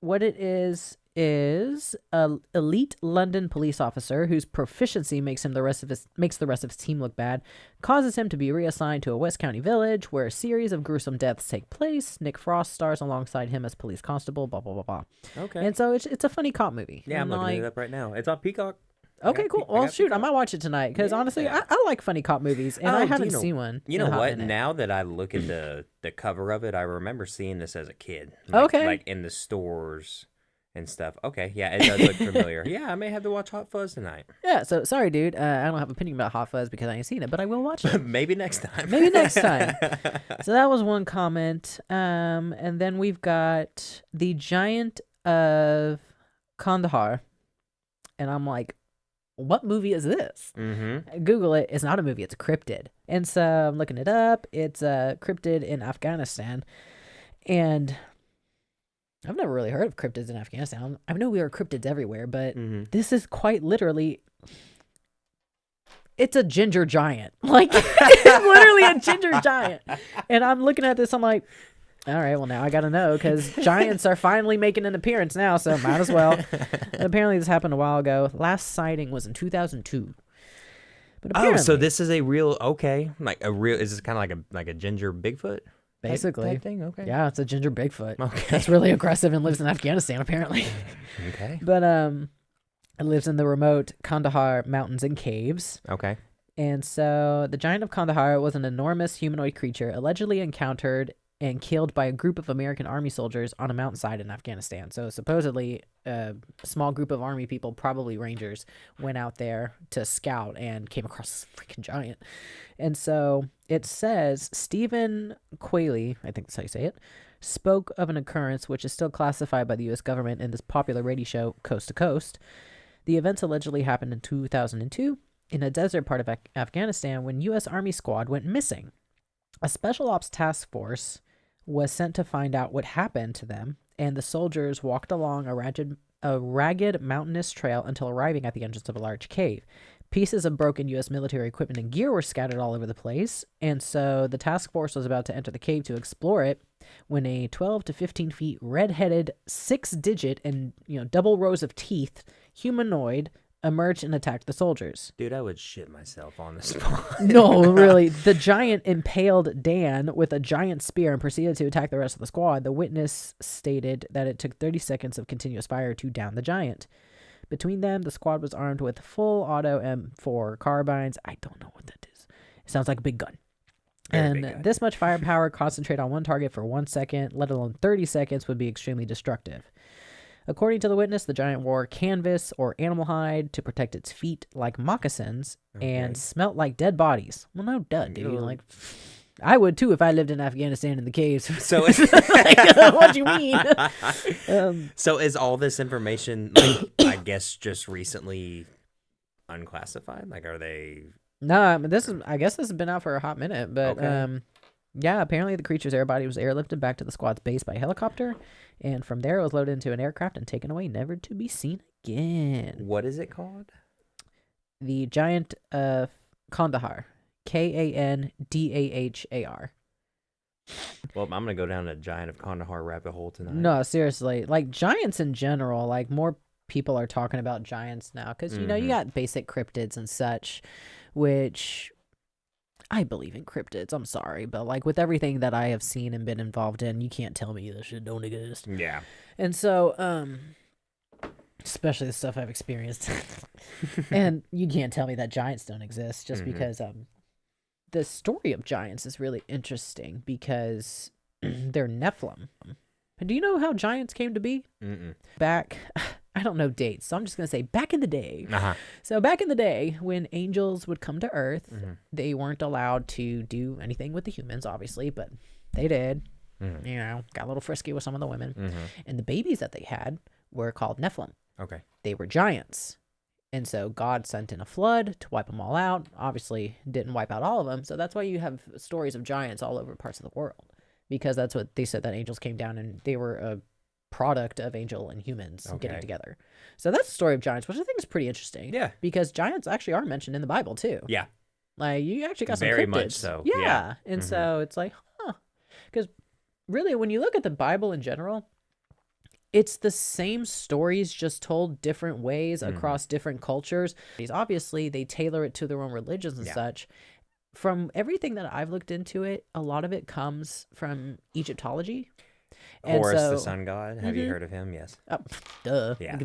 what it is a elite London police officer whose proficiency makes the rest of his team look bad, causes him to be reassigned to a West County village where a series of gruesome deaths take place. Nick Frost stars alongside him as police constable. Blah blah blah blah. Okay. And so it's a funny cop movie. Yeah, I'm And looking it up right now. It's on Peacock. Okay, cool. Well, shoot, I might watch it tonight because honestly, Yeah. I like funny cop movies, and I haven't seen one. You in know a hot what? minute. Now that I look at the cover of it, I remember seeing this as a kid. Okay. Like in the stores and stuff. Okay, yeah, it does look familiar. Yeah, I may have to watch Hot Fuzz tonight. Yeah. So sorry, dude. I don't have an opinion about Hot Fuzz because I ain't seen it, but I will watch it. Maybe next time. Maybe next time. So that was one comment. And then we've got the Giant of Kandahar, and I'm like, what movie is this? Mm-hmm. Google it. It's not a movie. It's a cryptid. And so I'm looking it up. It's a cryptid in Afghanistan, and I've never really heard of cryptids in Afghanistan. I know we are cryptids everywhere, but this is quite literally, it's a ginger giant. Like, it's literally a ginger giant. And I'm looking at this, I'm like, all right, well, now I got to know because giants are finally making an appearance now, so might as well. And apparently this happened a while ago. Last sighting was in 2002. But apparently, so this is a real, is this kind of like a ginger Bigfoot? basically Type thing? Okay. Yeah, it's a ginger Bigfoot. Okay. That's really aggressive and lives in Afghanistan apparently. Okay. But it lives in the remote Kandahar mountains and caves. Okay. And so the Giant of Kandahar was an enormous humanoid creature allegedly encountered and killed by a group of American army soldiers on a mountainside in Afghanistan. So supposedly a small group of army people, probably rangers, went out there to scout and came across this freaking giant. And so it says Stephen Quayle, I think that's how you say it, spoke of an occurrence which is still classified by the U.S. government in this popular radio show Coast to Coast. The events allegedly happened in 2002 in a desert part of Afghanistan when U.S. Army squad went missing. A special ops task force was sent to find out what happened to them, and the soldiers walked along a ragged mountainous trail until arriving at the entrance of a large cave. Pieces of broken U.S. military equipment and gear were scattered all over the place, and so the task force was about to enter the cave to explore it when a 12 to 15 feet red-headed, 6-digit and double rows of teeth humanoid emerged and attacked the soldiers. Dude, I would shit myself on the spot. No, really. The giant impaled Dan with a giant spear and proceeded to attack the rest of the squad. The witness stated that it took 30 seconds of continuous fire to down the giant. Between them, the squad was armed with full auto M4 carbines. I don't know what that is. It sounds like a big gun. Very big And gun. this much firepower concentrated on one target for 1 second, let alone 30 seconds, would be extremely destructive. According to the witness, the giant wore canvas or animal hide to protect its feet like moccasins and smelt like dead bodies. Well, no duh, dude. Ew. Like, I would too if I lived in Afghanistan in the caves. So it's What do you mean? So is all this information, like, I guess, just recently unclassified? Like, are they? No, I guess this has been out for a hot minute, but Okay. yeah, apparently the creature's air body was airlifted back to the squad's base by helicopter, and from there it was loaded into an aircraft and taken away, never to be seen again. What is it called? The Giant of Kandahar, Kandahar. Well, I'm gonna go down a Giant of Kandahar rabbit hole tonight. No, seriously, like giants in general, like more people are talking about giants now because you know you got basic cryptids and such, which I believe in cryptids. I'm sorry, but like with everything that I have seen and been involved in, you can't tell me this shit don't exist. Yeah. And so, especially the stuff I've experienced, and you can't tell me that giants don't exist just because the story of giants is really interesting because they're Nephilim. Do you know how giants came to be? Back, I don't know dates, so I'm just going to say back in the day. So back in the day, when angels would come to Earth, they weren't allowed to do anything with the humans, obviously, but they did. You know, got a little frisky with some of the women. And the babies that they had were called Nephilim. Okay. They were giants. And so God sent in a flood to wipe them all out. Obviously, didn't wipe out all of them. So that's why you have stories of giants all over parts of the world. Because that's what they said, that angels came down and they were a product of angel and humans getting together. So that's the story of giants, which I think is pretty interesting. Yeah. Because giants actually are mentioned in the Bible too. Yeah. Like you actually got some very cryptids. much so. Yeah. And so it's like, huh. Because really, when you look at the Bible in general, it's the same stories just told different ways across different cultures. Obviously, they tailor it to their own religions and such. From everything that I've looked into it, a lot of it comes from Egyptology. Horus, the sun god. Have you heard of him? Yes. Oh, duh. Yeah.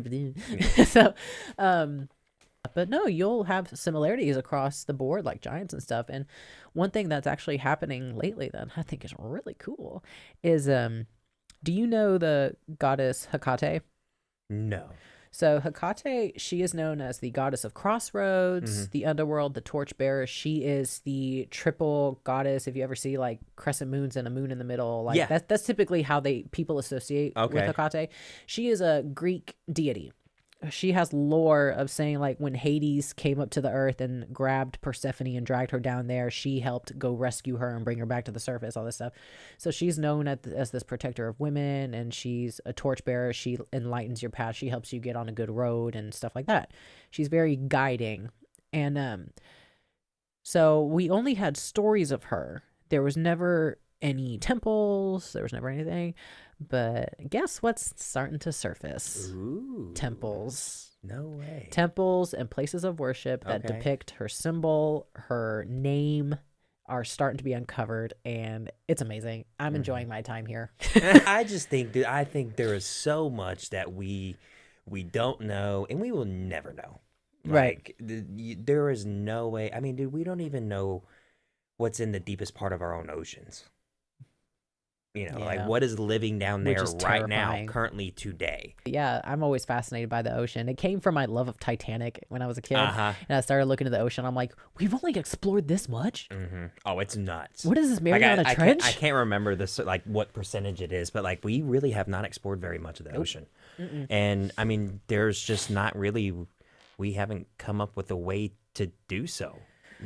So, but no, you'll have similarities across the board, like giants and stuff. And one thing that's actually happening lately that I think is really cool is, do you know the goddess Hecate? No. So Hecate, she is known as the goddess of crossroads, the underworld, the torchbearer. She is the triple goddess. If you ever see like crescent moons and a moon in the middle, like that's typically how people associate with Hecate. She is a Greek deity. She has lore of saying like when Hades came up to the earth and grabbed Persephone and dragged her down there, she helped go rescue her and bring her back to the surface, all this stuff. So she's known as this protector of women, and she's a torchbearer. She enlightens your path. She helps you get on a good road and stuff like that. She's very guiding. And so we only had stories of her. There was never any temples. There was never anything. But guess what's starting to surface? Ooh. Temples. No way. Temples and places of worship that depict her symbol, her name are starting to be uncovered, and it's amazing. I'm enjoying my time here. I just think, dude, I think there is so much that we don't know, and we will never know. Right. Like, there is no way. I mean, dude, we don't even know what's in the deepest part of our own oceans. You know, like what is living down there right now, currently today. Yeah, I'm always fascinated by the ocean. It came from my love of Titanic when I was a kid. And I started looking at the ocean. I'm like, we've only explored this much? Oh, it's nuts. What is this, Mariana Trench? I can't remember this, like what percentage it is, but like we really have not explored very much of the ocean. And I mean, there's just not really, we haven't come up with a way to do so.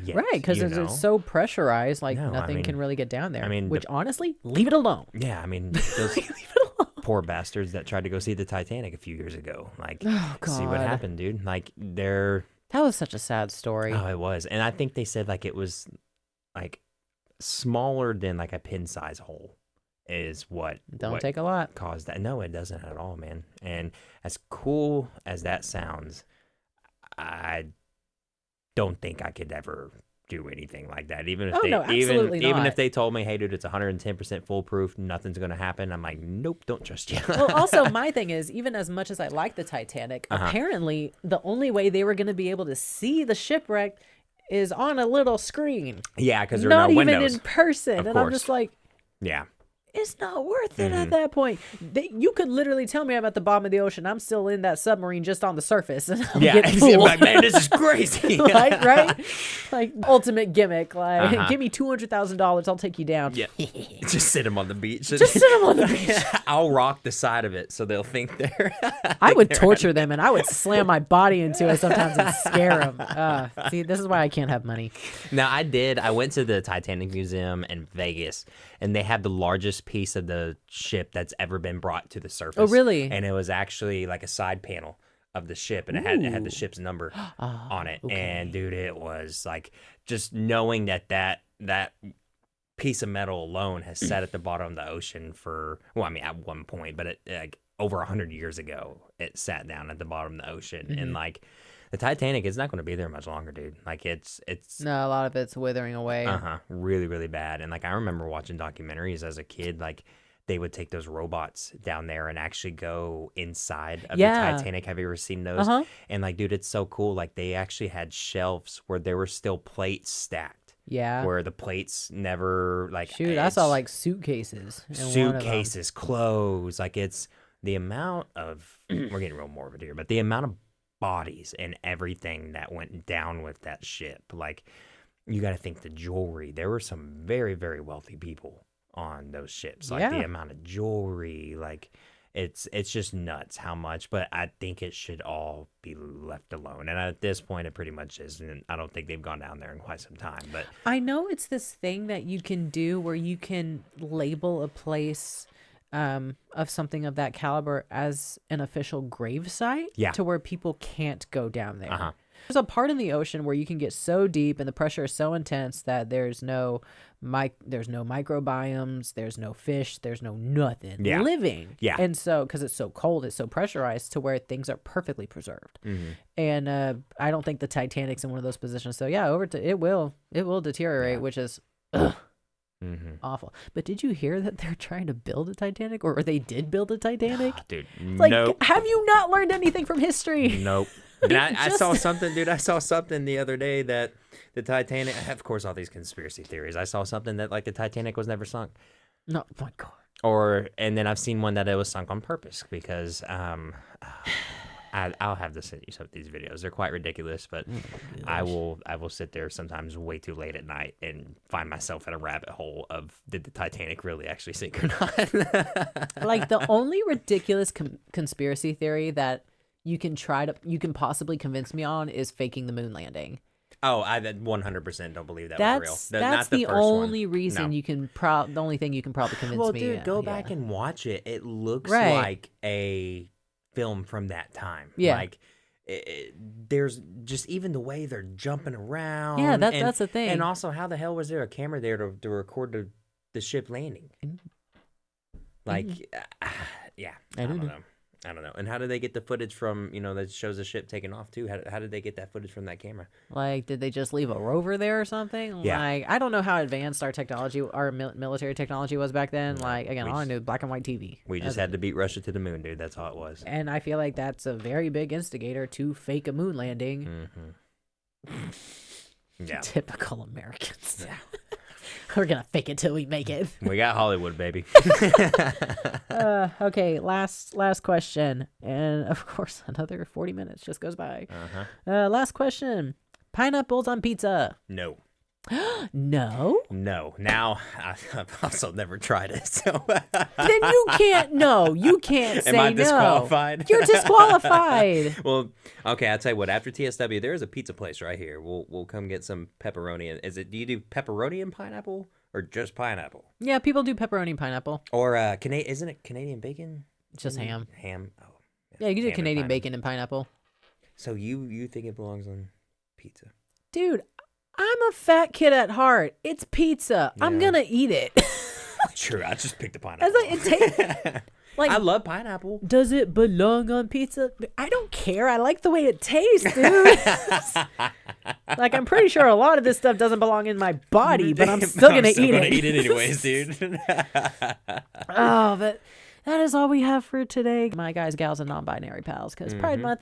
Yet, right, because it's so pressurized, like nothing can really get down there. I mean, which honestly, leave it alone. Yeah, I mean, those poor bastards that tried to go see the Titanic a few years ago. Like, see what happened, dude. Like, that was such a sad story. Oh, it was, and I think they said like it was like smaller than like a pin size hole. Is what take a lot caused that. No, it doesn't at all, man. And as cool as that sounds, I don't think I could ever do anything like that. Even if even if they told me, hey dude, it's 110% foolproof, nothing's gonna happen, I'm like, nope, don't trust you. Well, also my thing is, even as much as I like the Titanic, apparently the only way they were gonna be able to see the shipwreck is on a little screen. Yeah, because there are no windows. Not even in person. And I'm just like, yeah. It's not worth it at that point. You could literally tell me I'm at the bottom of the ocean. I'm still in that submarine just on the surface. And I'm like, man, this is crazy. Like, right? Like, ultimate gimmick. Like, give me $200,000. I'll take you down. Yeah. Just sit them on the beach. Just sit them on the beach. I'll rock the side of it so they'll think they're... I would torture them, and I would slam my body into it sometimes and scare them. See, this is why I can't have money. Now, I went to the Titanic Museum in Vegas, and they had the largest piece of the ship that's ever been brought to the surface. Oh, really? And it was actually like a side panel of the ship, and it had the ship's number on it. Okay. And dude, it was like just knowing that piece of metal alone has sat at the bottom of the ocean for, well, I mean, at one point, but like over 100 years ago, it sat down at the bottom of the ocean. And like the Titanic is not going to be there much longer, dude. Like it's No, a lot of it's withering away. really, really bad. And like I remember watching documentaries as a kid, like they would take those robots down there and actually go inside of the Titanic. Have you ever seen those? And like, dude, it's so cool. Like they actually had shelves where there were still plates stacked. Yeah. Where the plates never like shoot, I saw like suitcases. Suitcases, clothes. Like it's the amount of we're getting real morbid here, but the amount of bodies and everything that went down with that ship. Like you got to think the jewelry. There were some very, very wealthy people on those ships. Like the amount of jewelry, like it's just nuts how much, but I think it should all be left alone. And at this point, it pretty much is. And I don't think they've gone down there in quite some time. But I know it's this thing that you can do where you can label a place of something of that caliber as an official grave site to where people can't go down there. There's a part in the ocean where you can get so deep and the pressure is so intense that there's no microbiomes, there's no fish, there's no nothing living. Yeah. And so, because it's so cold, it's so pressurized to where things are perfectly preserved. And I don't think the Titanic's in one of those positions. So yeah, it will deteriorate, which is awful. But did you hear that they're trying to build a Titanic, or they did build a Titanic? Dude, like, nope. Have you not learned anything from history? Nope. And I saw something, dude. I saw something the other day that the Titanic, of course, all these conspiracy theories. I saw something that like the Titanic was never sunk. No, my God. And then I've seen one that it was sunk on purpose because I'll have to send you some of these videos. They're quite ridiculous, but I will sit there sometimes way too late at night and find myself in a rabbit hole of did the Titanic really actually sink or not? Like the only ridiculous conspiracy theory that you can possibly convince me on is faking the moon landing. Oh, I 100% don't believe that was real. That's the only reason you can the only thing you can probably convince me. Well, dude, go back and watch it. It looks like a film from that time. Yeah. Like there's just even the way they're jumping around. Yeah, that's the thing. And also, how the hell was there a camera there to record the ship landing? Like, yeah, I don't know. I don't know. And how did they get the footage from, that shows the ship taking off too? How did they get that footage from that camera? Like, did they just leave a rover there or something? Yeah. Like, I don't know how advanced our technology, our military technology was back then. Like, again, all I knew, black and white TV. We just had to beat Russia to the moon, dude. That's all it was. And I feel like that's a very big instigator to fake a moon landing. Yeah. Typical Americans. Yeah. We're going to fake it till we make it. We got Hollywood, baby. Okay, last question. And, of course, another 40 minutes just goes by. Last question. Pineapples on pizza. No. No? No. Now, I've also never tried it, so... Then you can't, no. You can't say no. Am I disqualified? You're disqualified. Well, okay, I'll tell you what. After TSW, there is a pizza place right here. We'll come get some pepperoni. Do you do pepperoni and pineapple or just pineapple? Yeah, people do pepperoni and pineapple. Or, isn't it Canadian bacon? Just ham. Ham. Oh. Yeah, you can do Canadian bacon and pineapple. So you think it belongs on pizza? Dude, I'm a fat kid at heart. It's pizza. Yeah. I'm gonna eat it. Sure, I just picked the pineapple. Like, I love pineapple. Does it belong on pizza? I don't care. I like the way it tastes, dude. Like, I'm pretty sure a lot of this stuff doesn't belong in my body, but I'm still gonna eat it. Eat it anyways, dude. Oh, but that is all we have for today, my guys, gals, and non-binary pals, because Pride Month.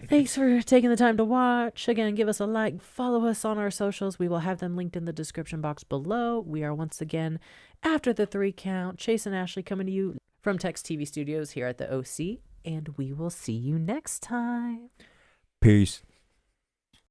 Thanks for taking the time to watch. Again, give us a like, follow us on our socials. We will have them linked in the description box below. We are once again, after the 3 count, Chase and Ashley coming to you from TexTv Studios here at the OC, and we will see you next time. Peace.